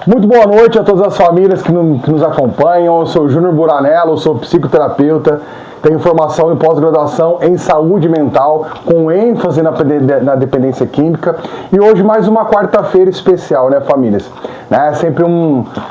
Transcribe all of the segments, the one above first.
Muito boa noite a todas as famílias que nos acompanham. Eu sou o Júnior Buranello, eu sou psicoterapeuta, tenho formação em pós-graduação em saúde mental, com ênfase na dependência química. E hoje mais uma quarta-feira especial, né, famílias? É sempre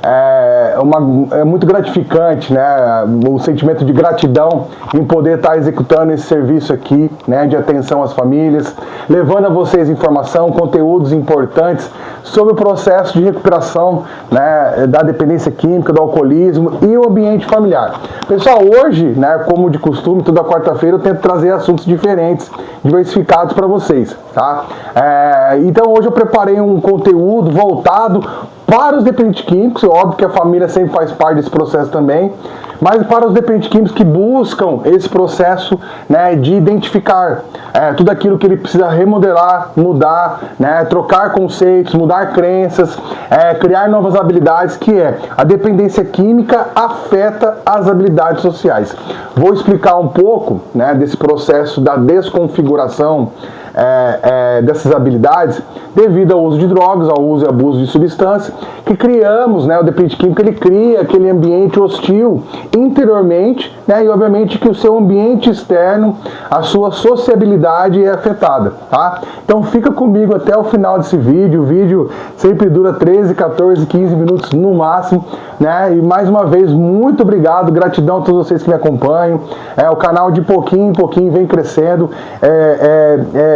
é muito gratificante, né, o sentimento de gratidão em poder estar executando esse serviço aqui, né, de atenção às famílias, levando a vocês informação, conteúdos importantes sobre o processo de recuperação, né, da dependência química, do alcoolismo e o ambiente familiar. Pessoal, hoje, né, como de costume, toda quarta-feira eu tento trazer assuntos diferentes, diversificados para vocês, tá? Então hoje eu preparei um conteúdo voltado para os dependentes químicos. Óbvio que a família sempre faz parte desse processo também, mas para os dependentes químicos que buscam esse processo, né, de identificar tudo aquilo que ele precisa remodelar, mudar, né, trocar conceitos, mudar crenças, criar novas habilidades, que a dependência química afeta as habilidades sociais. Vou explicar um pouco, né, desse processo da desconfiguração dessas habilidades devido ao uso de drogas, ao uso e abuso de substâncias, que criamos, né, o dependente químico ele cria aquele ambiente hostil interiormente, né, e obviamente que o seu ambiente externo, a sua sociabilidade é afetada, tá? Então fica comigo até o final desse vídeo. O vídeo sempre dura 13, 14, 15 minutos no máximo, né? E mais uma vez, muito obrigado, gratidão a todos vocês que me acompanham. O canal de pouquinho em pouquinho vem crescendo,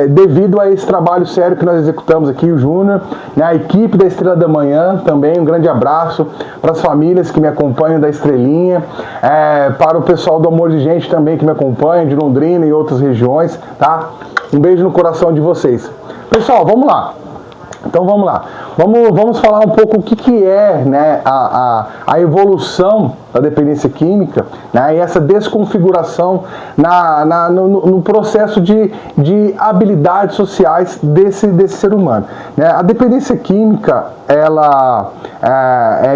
devido a esse trabalho sério que nós executamos aqui, o Júnior, né, a equipe da Estrela da Manhã também, um grande abraço para as famílias que me acompanham da Estrelinha, para o pessoal do Amor de Gente também que me acompanha, de Londrina e outras regiões, tá? Um beijo no coração de vocês. Pessoal, vamos lá. Então vamos lá, vamos falar um pouco o que é, né, a evolução da dependência química, né, e essa desconfiguração no processo de habilidades sociais desse ser humano, né? A dependência química, ela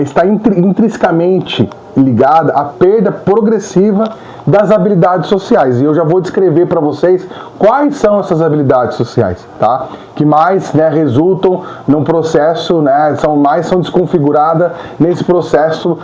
está intrinsecamente ligada à perda progressiva das habilidades sociais. E eu já vou descrever para vocês quais são essas habilidades sociais, tá? Que mais, né, resultam num processo, né, são desconfiguradas nesse processo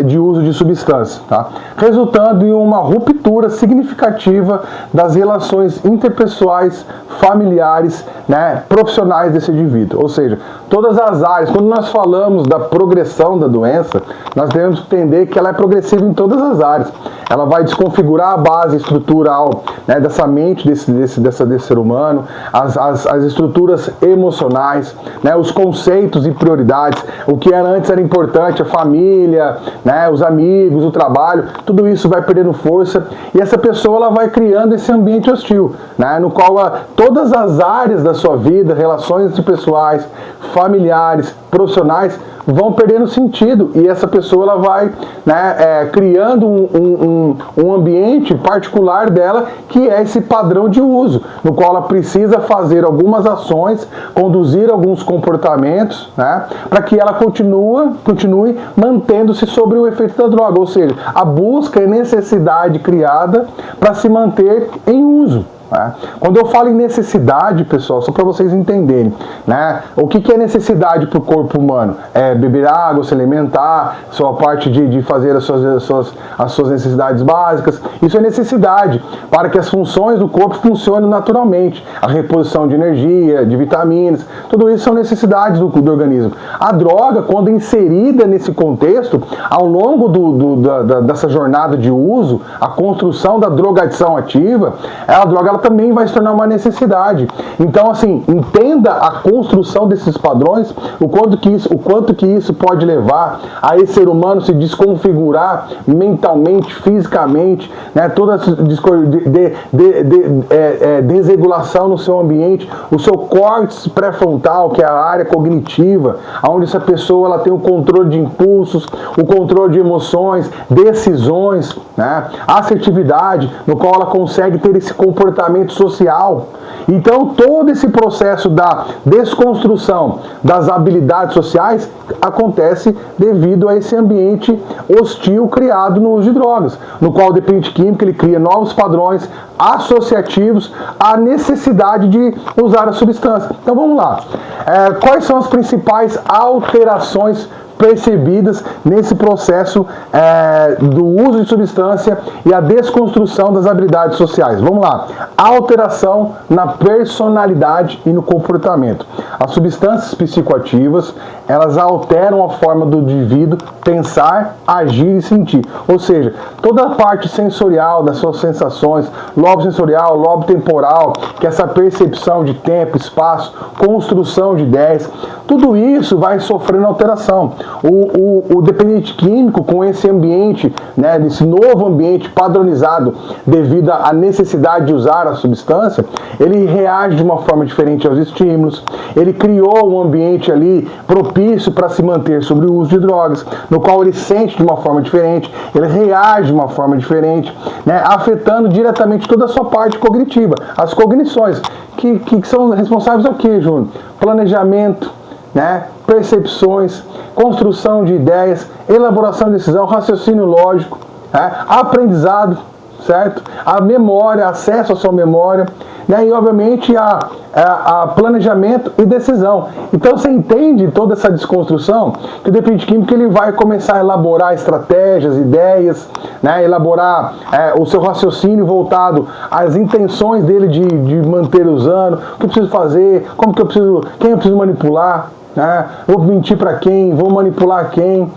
de uso de substâncias, tá? Resultando em uma ruptura significativa das relações interpessoais, familiares, né, profissionais desse indivíduo. Ou seja, todas as áreas, quando nós falamos da progressão da doença, nós devemos entender que ela é progressiva em todas as áreas. Ela vai desconfigurar a base estrutural, né, dessa mente desse ser humano, as estruturas emocionais, né, os conceitos e prioridades, o que antes era importante, a família, né, os amigos, o trabalho, tudo isso vai perdendo força e essa pessoa ela vai criando esse ambiente hostil, né, no qual todas as áreas da sua vida, relações interpessoais, familiares, profissionais, vão perdendo sentido e essa pessoa ela vai, né, criando um ambiente particular dela, que é esse padrão de uso, no qual ela precisa fazer algumas ações, conduzir alguns comportamentos, né, para que ela continue mantendo-se sobre o efeito da droga, ou seja, a busca e necessidade criada para se manter em uso. Quando eu falo em necessidade, pessoal, só para vocês entenderem, né, o que é necessidade para o corpo humano? É beber água, se alimentar, sua parte de fazer as suas necessidades básicas. Isso é necessidade para que as funções do corpo funcionem naturalmente. A reposição de energia, de vitaminas, tudo isso são necessidades do organismo. A droga, quando inserida nesse contexto, ao longo dessa jornada de uso, a construção da drogadição ativa, a droga também vai se tornar uma necessidade. Então, assim, entenda a construção desses padrões, o quanto que isso pode levar a esse ser humano se desconfigurar mentalmente, fisicamente, né, toda essa desregulação no seu ambiente, o seu córtex pré-frontal, que é a área cognitiva, onde essa pessoa ela tem o controle de impulsos, o controle de emoções, decisões, né, assertividade, no qual ela consegue ter esse comportamento comportamento social. Então, todo esse processo da desconstrução das habilidades sociais acontece devido a esse ambiente hostil criado no uso de drogas, no qual o dependente químico ele cria novos padrões associativos à necessidade de usar a substância. Então, vamos lá. Quais são as principais alterações percebidas nesse processo do uso de substância e a desconstrução das habilidades sociais? Vamos lá. Alteração na personalidade e no comportamento. As substâncias psicoativas, elas alteram a forma do indivíduo pensar, agir e sentir. Ou seja, toda a parte sensorial das suas sensações, lobo sensorial, lobo temporal, que é essa percepção de tempo, espaço, construção de ideias, tudo isso vai sofrendo alteração. O dependente químico, com esse ambiente, né, nesse novo ambiente padronizado devido à necessidade de usar a substância, ele reage de uma forma diferente aos estímulos, ele criou um ambiente ali propício para se manter sobre o uso de drogas, no qual ele sente de uma forma diferente, ele reage de uma forma diferente, né, afetando diretamente toda a sua parte cognitiva, as cognições, que são responsáveis ao quê, Júnior? Planejamento, né, percepções, construção de ideias, elaboração de decisão, raciocínio lógico, né, aprendizado, certo? A memória, acesso à sua memória, né, e obviamente a planejamento e decisão. Então você entende toda essa desconstrução que o dependente químico ele vai começar a elaborar estratégias, ideias, né, elaborar o seu raciocínio voltado às intenções dele de manter usando, o que eu preciso fazer, como que eu preciso, quem eu preciso manipular, né, vou mentir para quem, vou manipular quem,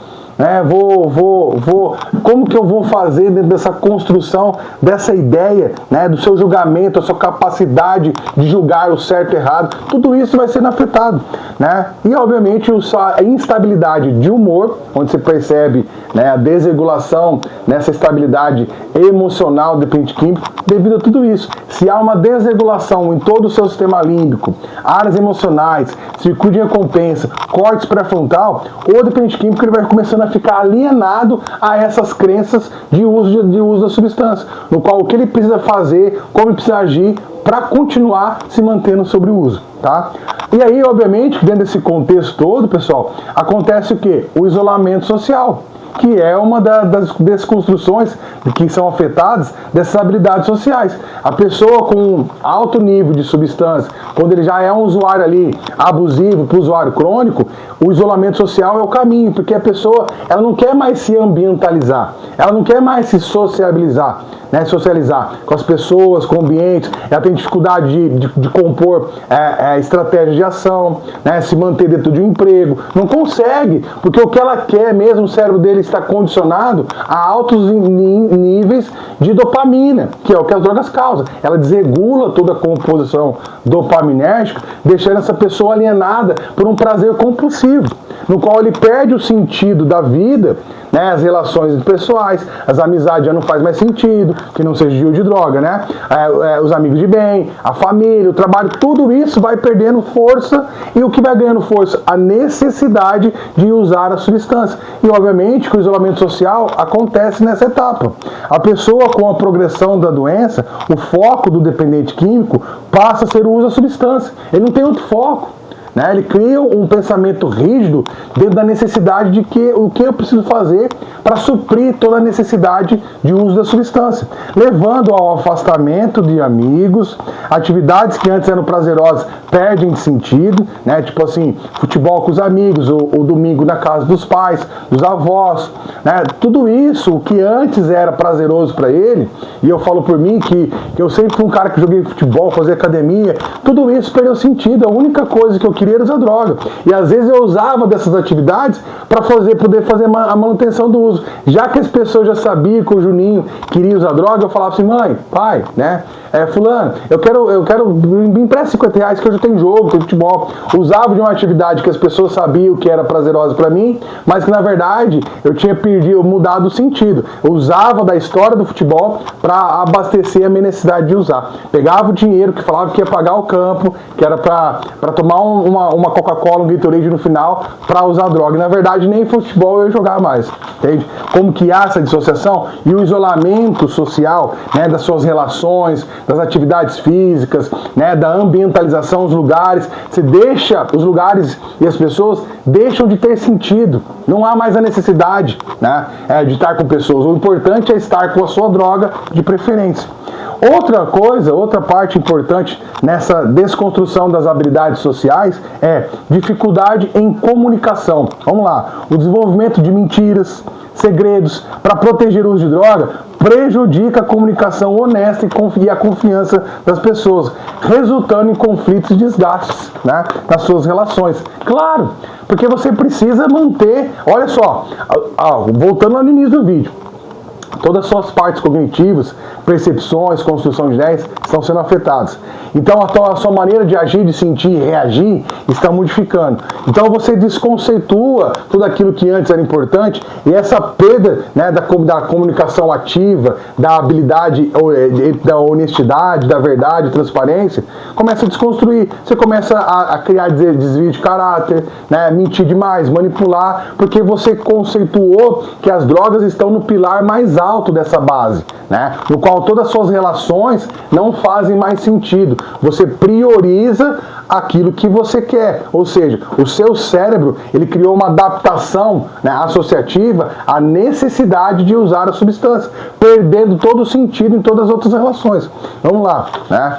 como que eu vou fazer dentro dessa construção dessa ideia, né, do seu julgamento, a sua capacidade de julgar o certo e errado, tudo isso vai sendo afetado, né? E obviamente a instabilidade de humor, onde você percebe, né, a desregulação nessa estabilidade emocional do dependente químico, devido a tudo isso. Se há uma desregulação em todo o seu sistema límbico, áreas emocionais, circuito de recompensa, córtex pré-frontal, o dependente químico ele vai começando a ficar alienado a essas crenças de uso da substância, no qual o que ele precisa fazer, como ele precisa agir para continuar se mantendo sobre o uso, tá? E aí, obviamente, dentro desse contexto todo, pessoal, acontece o quê? O isolamento social, que é uma das desconstruções que são afetadas dessas habilidades sociais. A pessoa com alto nível de substância, quando ele já é um usuário ali abusivo para o usuário crônico, o isolamento social é o caminho, porque a pessoa ela não quer mais se ambientalizar, ela não quer mais se sociabilizar, né, socializar com as pessoas, com ambientes, ela tem dificuldade de compor estratégias de ação, né, se manter dentro de um emprego, não consegue, porque o que ela quer mesmo, o cérebro dele está condicionado a altos níveis de dopamina, que é o que as drogas causam. Ela desregula toda a composição dopaminérgica, deixando essa pessoa alienada por um prazer compulsivo, no qual ele perde o sentido da vida, né, as relações pessoais, as amizades já não faz mais sentido, que não seja de uso de droga, né? Os amigos de bem, a família, o trabalho, tudo isso vai perdendo força, e o que vai ganhando força? A necessidade de usar a substância. E obviamente que o isolamento social acontece nessa etapa. A pessoa com a progressão da doença, o foco do dependente químico passa a ser o uso da substância. Ele não tem outro foco. Né? Ele cria um pensamento rígido dentro da necessidade de o que eu preciso fazer para suprir toda a necessidade de uso da substância, levando ao afastamento de amigos, atividades que antes eram prazerosas perdem de sentido, né? Tipo assim, futebol com os amigos, o domingo na casa dos pais, dos avós, né? Tudo isso, o que antes era prazeroso para ele, e eu falo por mim que eu sempre fui um cara que joguei futebol, fazia academia, tudo isso perdeu sentido. A única coisa que eu queria era usar droga. E às vezes eu usava dessas atividades para poder fazer a manutenção do uso. Já que as pessoas já sabiam que o Juninho queria usar droga, eu falava assim, mãe, pai, né? Fulano, eu quero, me empresta 50 reais que hoje tem jogo, tem futebol. Usava de uma atividade que as pessoas sabiam que era prazerosa para mim, mas que na verdade eu tinha mudado o sentido. Eu usava da história do futebol para abastecer a minha necessidade de usar. Pegava o dinheiro que falava que ia pagar o campo, que era para tomar um uma Coca-Cola, um Gatorade no final para usar droga. E, na verdade, nem futebol eu ia jogar mais, entende? Como que há essa dissociação e o isolamento social, né, das suas relações, das atividades físicas, né, da ambientalização dos lugares. Você deixa os lugares e as pessoas deixam de ter sentido. Não há mais a necessidade, né, de estar com pessoas. O importante é estar com a sua droga de preferência. Outra coisa, outra parte importante nessa desconstrução das habilidades sociais é dificuldade em comunicação. Vamos lá, o desenvolvimento de mentiras, segredos para proteger o uso de droga prejudica a comunicação honesta e a confiança das pessoas, resultando em conflitos e desgastes, né, nas suas relações. Claro, porque você precisa manter, olha só, voltando no início do vídeo, todas as suas partes cognitivas, percepções, construção de ideias estão sendo afetadas. Então a sua maneira de agir, de sentir e reagir está modificando. Então você desconceitua tudo aquilo que antes era importante e essa perda, né, da comunicação ativa, da habilidade, da honestidade, da verdade, transparência, começa a desconstruir. Você começa a criar desvio de caráter, né, mentir demais, manipular, porque você conceituou que as drogas estão no pilar mais alto dessa base, né, no qual todas as suas relações não fazem mais sentido. Você prioriza aquilo que você quer, ou seja, o seu cérebro ele criou uma adaptação, né, associativa à necessidade de usar a substância, perdendo todo o sentido em todas as outras relações. Vamos lá, né?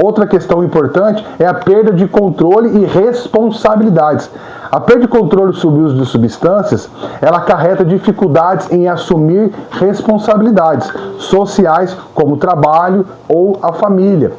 Outra questão importante é a perda de controle e responsabilidades. A perda de controle sobre o uso de substâncias, ela acarreta dificuldades em assumir responsabilidades sociais, como o trabalho ou a família,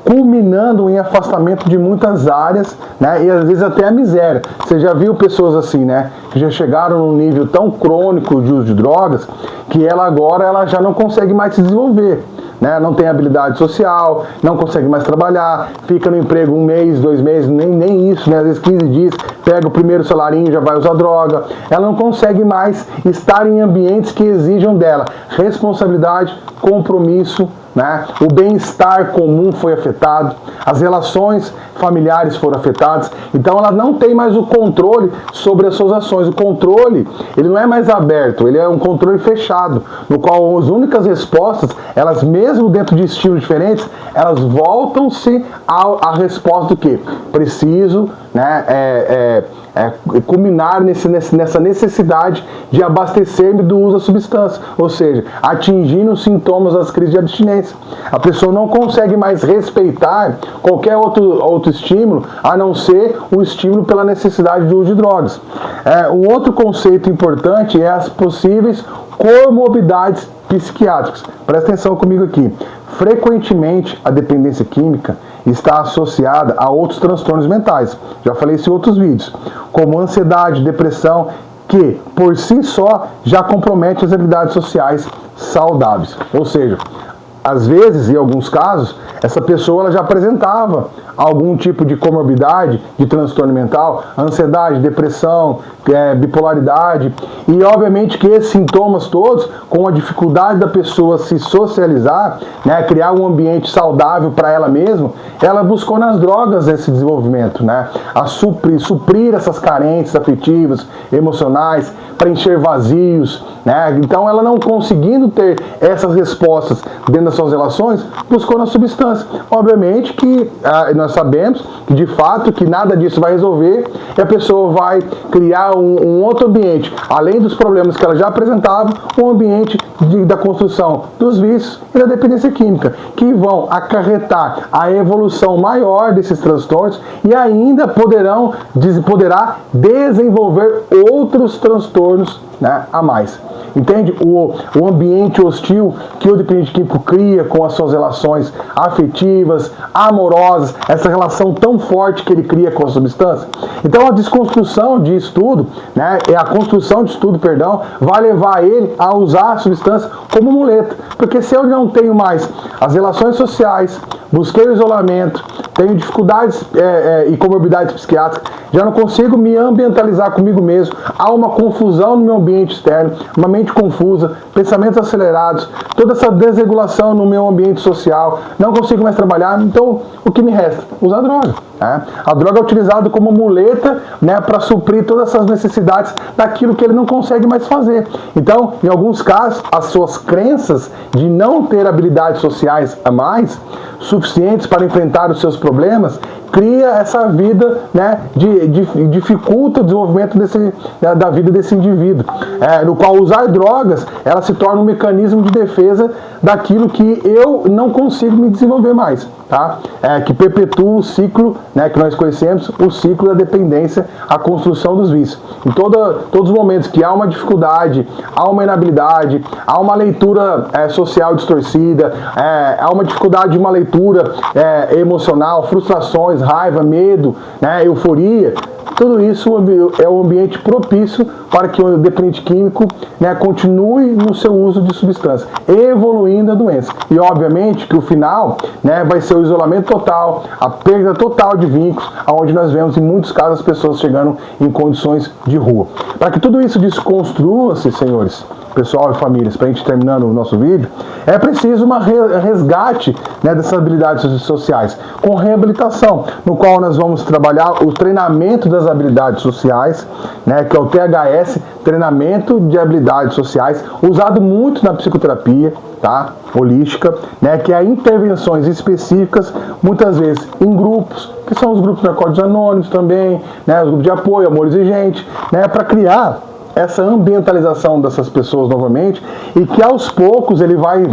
culminando em afastamento de muitas áreas, né, e às vezes até a miséria. Você já viu pessoas assim, né, que já chegaram num nível tão crônico de uso de drogas, que ela já não consegue mais se desenvolver. Né? Não tem habilidade social, não consegue mais trabalhar, fica no emprego 1 mês, 2 meses, nem isso, né? Às vezes 15 dias, pega o primeiro salarinho e já vai usar droga. Ela não consegue mais estar em ambientes que exijam dela responsabilidade, compromisso, né? O bem-estar comum foi afetado, as relações familiares foram afetadas, então ela não tem mais o controle sobre as suas ações. O controle, ele não é mais aberto, ele é um controle fechado, no qual as únicas respostas, elas mesmo dentro de estilos diferentes, elas voltam-se à resposta do que? Preciso, né, culminar nessa necessidade de abastecer-me do uso da substância, ou seja, atingindo os sintomas das crises de abstinência. A pessoa não consegue mais respeitar qualquer outro estímulo, a não ser o estímulo pela necessidade do uso de drogas. Um outro conceito importante é as possíveis comorbidades psiquiátricas. Presta atenção comigo aqui. Frequentemente, a dependência química está associada a outros transtornos mentais. Já falei isso em outros vídeos, como ansiedade, depressão, que por si só já compromete as habilidades sociais saudáveis. Ou seja, às vezes, em alguns casos, essa pessoa ela já apresentava algum tipo de comorbidade, de transtorno mental, ansiedade, depressão, bipolaridade, e obviamente que esses sintomas todos, com a dificuldade da pessoa se socializar, né, criar um ambiente saudável para ela mesma, ela buscou nas drogas esse desenvolvimento, né, a suprir essas carências afetivas, emocionais, preencher vazios, né? Então ela não conseguindo ter essas respostas dentro das suas relações, buscou na substância. Obviamente que nós sabemos que de fato que nada disso vai resolver e a pessoa vai criar um outro ambiente, além dos problemas que ela já apresentava, um ambiente da construção dos vícios e da dependência química, que vão acarretar a evolução maior desses transtornos e ainda poderá desenvolver outros transtornos, né, a mais. Entende? O ambiente hostil que o dependente químico cria com as suas relações afetivas, amorosas, essa relação tão forte que ele cria com a substância. Então a desconstrução de estudo, né, a construção de estudo, perdão, vai levar ele a usar a substância como muleta. Porque se eu não tenho mais as relações sociais, busquei o isolamento, tenho dificuldades e comorbidades psiquiátricas, já não consigo me ambientalizar comigo mesmo, há uma confusão no meu ambiente externo, uma mente confusa, pensamentos acelerados, toda essa desregulação no meu ambiente social, não consigo mais trabalhar, então o que me resta? Usar droga. A droga é utilizada como muleta, né, para suprir todas essas necessidades daquilo que ele não consegue mais fazer. Então, em alguns casos, as suas crenças de não ter habilidades sociais a mais, suficientes para enfrentar os seus problemas, cria essa vida, né, dificulta o desenvolvimento da vida desse indivíduo, no qual usar drogas, ela se torna um mecanismo de defesa daquilo que eu não consigo me desenvolver mais, tá? Que perpetua o ciclo, né, que nós conhecemos, o ciclo da dependência, a construção dos vícios. Em todos os momentos que há uma dificuldade, há uma inabilidade, há uma leitura social distorcida, há uma dificuldade de uma leitura emocional, frustrações, raiva, medo, né, euforia, tudo isso é um ambiente propício para que o dependente químico, né, continue no seu uso de substância, evoluindo a doença. E obviamente que o final, né, vai ser o isolamento total, a perda total de vínculos, onde nós vemos em muitos casos as pessoas chegando em condições de rua. Para que tudo isso desconstrua-se, senhores, pessoal e famílias, para a gente terminando o nosso vídeo, é preciso um resgate, né, dessas habilidades sociais, com reabilitação, no qual nós vamos trabalhar o treinamento das habilidades sociais, né, que é o THS, treinamento de habilidades sociais, usado muito na psicoterapia, tá, holística, né, que é intervenções específicas, muitas vezes em grupos, que são os grupos narcóticos anônimos também, né, os grupos de apoio, amor exigente, né, para criar essa ambientalização dessas pessoas novamente, e que aos poucos ele vai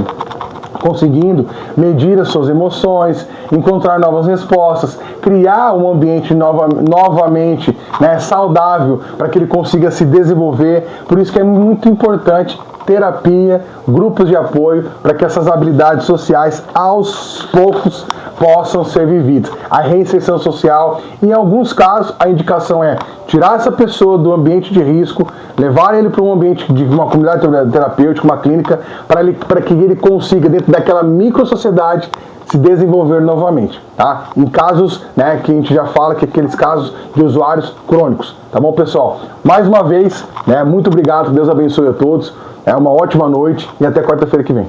conseguindo medir as suas emoções, encontrar novas respostas, criar um ambiente novamente, né, saudável, para que ele consiga se desenvolver. Por isso que é muito importante terapia, grupos de apoio, para que essas habilidades sociais aos poucos possam ser vividas. A reinserção social, em alguns casos, a indicação é tirar essa pessoa do ambiente de risco, levar ele para um ambiente de uma comunidade terapêutica, uma clínica, para que ele consiga, dentro daquela micro-sociedade, se desenvolver novamente, tá? Em casos, né, que a gente já fala, que aqueles casos de usuários crônicos, tá bom, pessoal? Mais uma vez, né, muito obrigado, Deus abençoe a todos, uma ótima noite e até quarta-feira que vem.